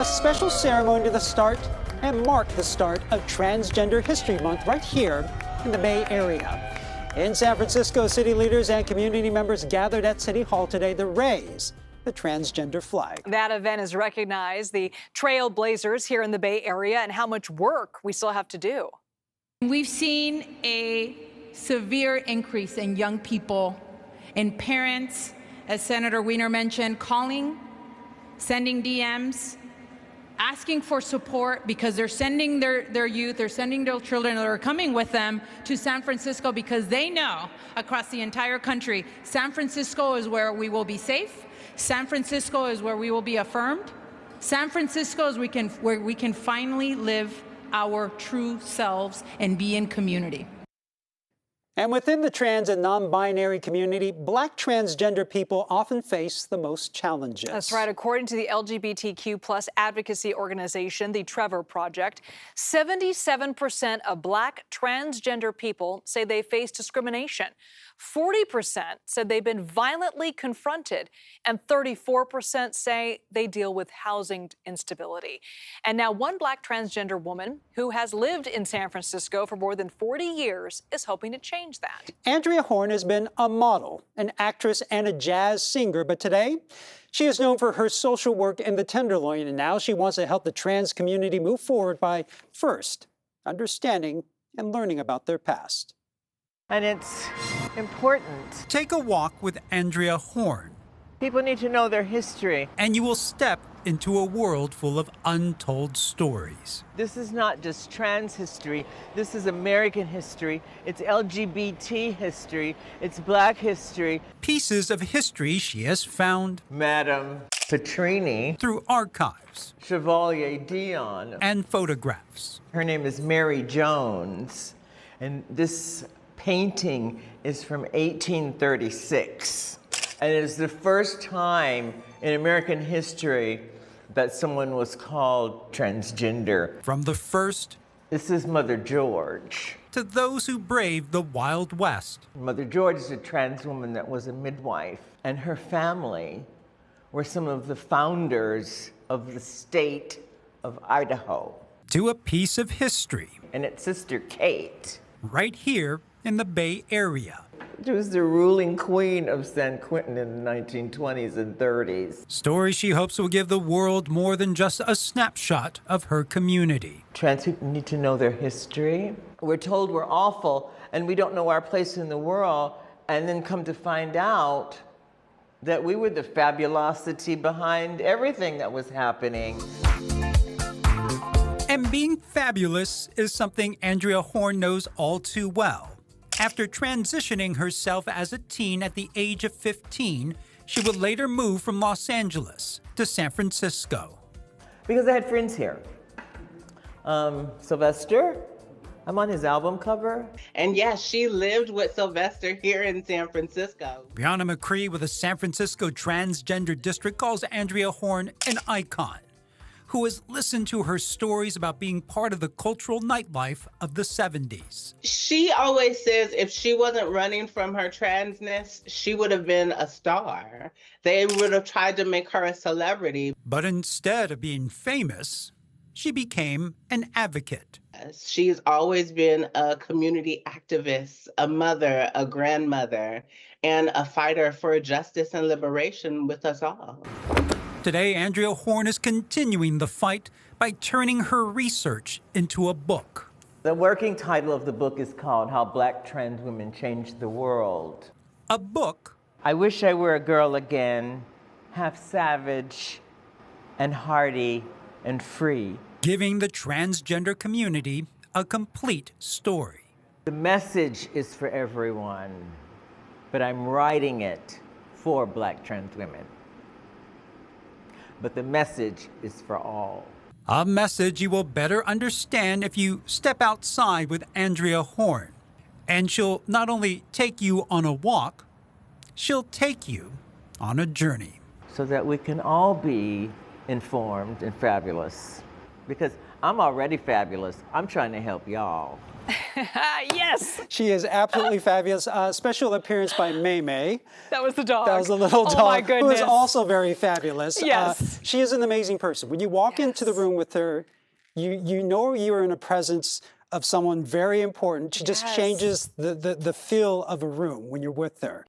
A special ceremony to the start and mark the start of Transgender History Month right here in the Bay Area. In San Francisco, city leaders and community members gathered at City Hall today to raise the transgender flag. That event has recognized the trailblazers here in the Bay Area and how much work we still have to do. We've seen a severe increase in young people and parents, as Senator Wiener mentioned, calling, sending DMs, asking for support because they're sending their youth, they're sending their children that are coming with them to San Francisco because they know across the entire country, San Francisco is where we will be safe. San Francisco is where we will be affirmed. San Francisco is where we can finally live our true selves and be in community. And within the trans and non-binary community, Black transgender people often face the most challenges. That's right. According to the LGBTQ+ advocacy organization, the Trevor Project, 77% of Black transgender people say they face discrimination. 40% said they've been violently confronted, and 34% say they deal with housing instability. And now one Black transgender woman who has lived in San Francisco for more than 40 years is hoping to change that. Andrea Horne has been a model, an actress, and a jazz singer, but today she is known for her social work in the Tenderloin, and now she wants to help the trans community move forward by first understanding and learning about their past. And it's important. Take a walk with Andrea Horne. People need to know their history. And you will step into a world full of untold stories. This is not just trans history. This is American history. It's LGBT history. It's Black history. Pieces of history she has found. Madame Petrini. Through archives. Chevalier Dion. And photographs. Her name is Mary Jones. And this painting is from 1836. And it is the first time in American history that someone was called transgender. From the first, this is Mother George, to those who braved the Wild West. Mother George is a trans woman that was a midwife, and her family were some of the founders of the state of Idaho. To a piece of history. And its sister Kate. Right here in the Bay Area. She was the ruling queen of San Quentin in the 1920s and 30s. Stories she hopes will give the world more than just a snapshot of her community. Trans people need to know their history. We're told we're awful and we don't know our place in the world, and then come to find out that we were the fabulosity behind everything that was happening. And being fabulous is something Andrea Horne knows all too well. After transitioning herself as a teen at the age of 15, she would later move from Los Angeles to San Francisco. Because I had friends here. Sylvester, I'm on his album cover. And yes, she lived with Sylvester here in San Francisco. Brianna McCree with the San Francisco Transgender District calls Andrea Horne an icon, who has listened to her stories about being part of the cultural nightlife of the 70s. She always says if she wasn't running from her transness, she would have been a star. They would have tried to make her a celebrity. But instead of being famous, she became an advocate. She's always been a community activist, a mother, a grandmother, and a fighter for justice and liberation with us all. Today, Andrea Horne is continuing the fight by turning her research into a book. The working title of the book is called How Black Trans Women Changed the World. A book. I wish I were a girl again, half savage and hardy and free. Giving the transgender community a complete story. The message is for everyone, but I'm writing it for Black trans women. But the message is for all. A message you will better understand if you step outside with Andrea Horne. And she'll not only take you on a walk, she'll take you on a journey. So that we can all be informed and fabulous. Because I'm already fabulous. I'm trying to help y'all. Yes. She is absolutely fabulous. Special appearance by May May. That was the dog. That was the little dog, Oh my goodness. who is also very fabulous. Yes. She is an amazing person. When you walk into the room with her, you know you're in a presence of someone very important. She just changes the feel of a room when you're with her.